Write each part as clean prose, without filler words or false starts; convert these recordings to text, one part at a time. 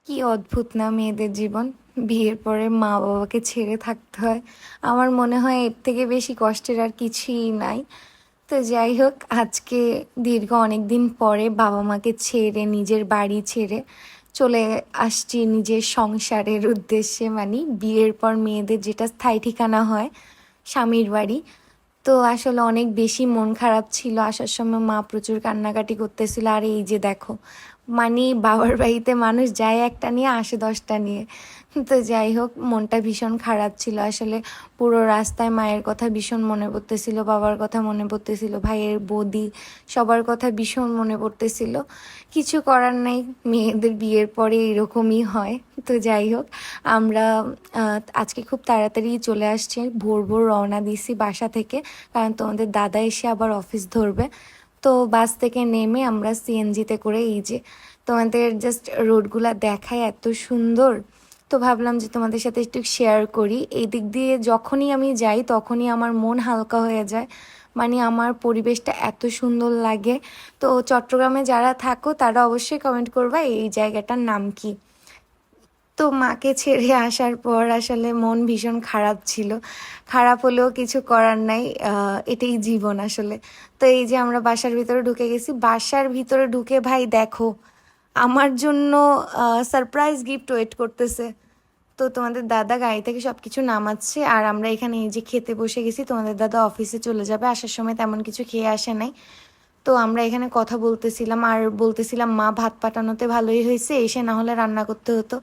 কি অদ্ভুত না মেয়েদের জীবন। বিয়ের পরে মা বাবাকে ছেড়ে থাকতে হয়। আমার মনে হয় এর থেকে বেশি কষ্টের আর কিছুই নাই। তো যাই হোক, আজকে দীর্ঘ অনেক দিন পরে বাবা মাকে ছেড়ে নিজের বাড়ি ছেড়ে চলে আসছি নিজের সংসারের উদ্দেশ্যে। মানে বিয়ের পর মেয়েদের যেটা স্থায়ী ঠিকানা হয়, স্বামীর বাড়ি। তো আসলে অনেক বেশি মন খারাপ ছিল, আসার সময় মা প্রচুর কান্নাকাটি করতেছিল। আর এই যে দেখো, মানে বাবার বাড়িতে মানুষ যায় একটা নিয়ে, আসে 10টা নিয়ে। তো যাই হোক, মনটা ভীষণ খারাপ ছিল আসলে। পুরো রাস্তায় মায়ের কথা ভীষণ মনে পড়তেছিল, বাবার কথা মনে পড়তেছিল, ভাইয়ের বৌদি সবার কথা ভীষণ মনে পড়তেছিল। কিছু করার নেই, মেয়েদের বিয়ের পরে এরকমই হয়। তো যাই হোক, আমরা আজকে খুব তাড়াতাড়ি চলে আসছি, ভোর ভোর রওনা দিছি বাসা থেকে, কারণ তোমাদের দাদা এসে আবার অফিস ধরবে। তো বাস থেকে নেমে আমরা সিএনজিতে করে এই যে তোমাদের জাস্ট রোডগুলা দেখায়, এত সুন্দর। তো ভাবলাম যে তোমাদের সাথে একটু শেয়ার করি। এই দিক দিয়ে যখনই আমি যাই তখনই আমার মন হালকা হয়ে যায়। মানে আমার পরিবেশটা এত সুন্দর লাগে। তো চট্টগ্রামে যারা থাকো তারা অবশ্যই কমেন্ট করবা এই জায়গাটার নাম কি। তো মাকে ছেড়ে আসার পর আসলে মন ভীষণ খারাপ ছিল। খারাপ হলেও কিছু করার নাই, এটাই জীবন আসলে। তো এই যে আমরা বাসার ভিতরে ঢুকে গেছি, বাসার ভিতরে ঢুকে ভাই দেখো, আমার জন্য সারপ্রাইজ গিফট ওয়েট করতেছে। তো তোমাদের দাদা গাড়ি থেকে সব কিছু নামাচ্ছে, আর আমরা এখানে এই যে খেতে বসে গেছি। তোমাদের দাদা অফিসে চলে যাবে, আসার সময় তেমন কিছু খেয়ে আসে নাই। তো আমরা এখানে কথা বলতেছিলাম আর বলতেছিলাম মা ভাত পাঠানোতে ভালোই হয়েছে, এসে না হলে রান্না করতে হতো।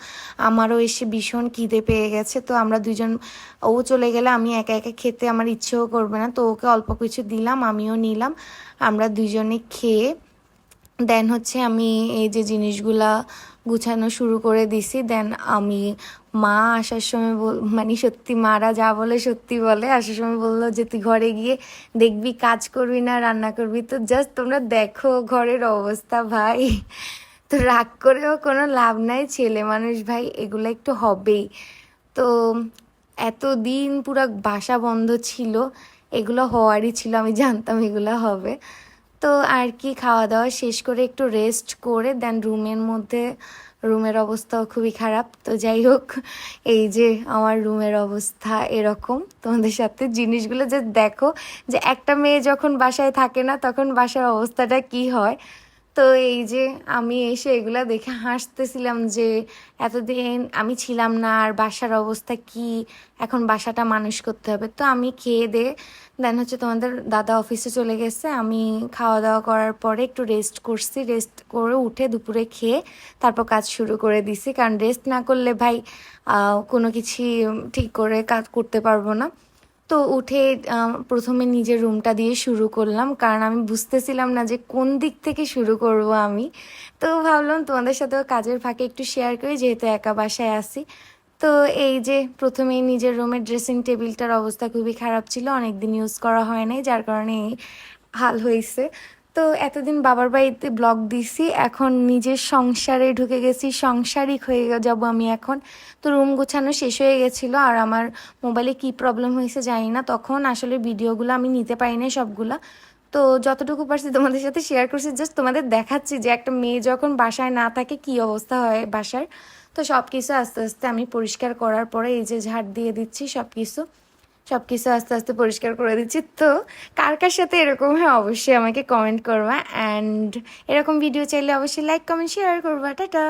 আমারও এসে ভীষণ খিদে পেয়ে গেছে। তো আমরা দুজন, ও চলে গেলে আমি একা একা খেতে আমার ইচ্ছেও করবে না, তো ওকে অল্প কিছু দিলাম, আমিও নিলাম। আমরা দুজনে খেয়ে দেন হচ্ছে আমি এই যে জিনিসগুলা গুছানো শুরু করে দিছি। দেন আমি, মা আসার সময় মানে সত্যি মারা যা বলে সত্যি বলে, আসার সময় বললো যে তুই ঘরে গিয়ে দেখবি কাজ করবি না রান্না করবি। তো জাস্ট তোমরা দেখো ঘরের অবস্থা ভাই। তো রাগ করেও কোনো লাভ নাই, ছেলে মানুষ ভাই, এগুলো একটু হবেই। তো এতদিন পুরো বাসা বন্ধ ছিল, এগুলো হওয়ারই ছিল, আমি জানতাম এগুলো হবে। তো আর কি, খাওয়া দাওয়া শেষ করে একটু রেস্ট করে দেন রুমের মধ্যে, রুমের অবস্থাও খুবই খারাপ। তো যাই হোক, এই যে আমার রুমের অবস্থা এরকম। তোমাদের সাথে জিনিসগুলো যে দেখো, যে একটা মেয়ে যখন বাসায় থাকে না তখন বাসার অবস্থাটা কি হয়। তো এই যে আমি এসে এগুলা দেখে হাসতেছিলাম যে এতদিন আমি ছিলাম না, আর বাসার অবস্থা কি, এখন বাসাটা মানুষ করতে হবে। তো আমি খেয়ে দিয়ে দেন হচ্ছে তোমাদের দাদা অফিসে চলে গেছে, আমি খাওয়া দাওয়া করার পরে একটু রেস্ট করছি, রেস্ট করে উঠে দুপুরে খেয়ে তারপর কাজ শুরু করে দিছি। কারণ রেস্ট না করলে ভাই কোনো কিছুই ঠিক করে কাজ করতে পারবো না। তো উঠে প্রথমে নিজের রুমটা দিয়ে শুরু করলাম, কারণ আমি বুঝতেছিলাম না যে কোন দিক থেকে শুরু করব আমি। তো ভাবলাম তোমাদের সাথেও কাজের ফাঁকে একটু শেয়ার করি, যেহেতু একা বাসায় আছি। তো এই যে প্রথমেই নিজের রুমের ড্রেসিং টেবিলটার অবস্থা খুবই খারাপ ছিল, অনেকদিন ইউজ করা হয় নাই, যার কারণে এই হাল হয়েছে। তো এতদিন বাবার বাড়িতে ব্লগ দিছি, এখন নিজের সংসারে ঢুকে গেছি, সংসারিক হয়ে যাব আমি এখন। তো রুম গোছানো শেষ হয়ে গেছিলো, আর আমার মোবাইলে কি প্রবলেম হয়েছে জানি না, তখন আসলে ভিডিওগুলো আমি নিতে পারি না সবগুলা। তো যতটুকু পারছি তোমাদের সাথে শেয়ার করছি, জাস্ট তোমাদের দেখাচ্ছি যে একটা মেয়ে যখন বাসায় না থাকে কি অবস্থা হয় বাসার। তো সব কিছু আস্তে আস্তে আমি পরিষ্কার করার পরে এই যে ঝাড় দিয়ে দিচ্ছি, সব কিছু সব কিছু আস্তে আস্তে পরিষ্কার করে দিচ্ছি। তো কার কার সাথে এরকম হয় অবশ্যই আমাকে কমেন্ট করবা, অ্যান্ড এরকম ভিডিও চাইলে অবশ্যই লাইক কমেন্ট শেয়ার করবা। টাটা।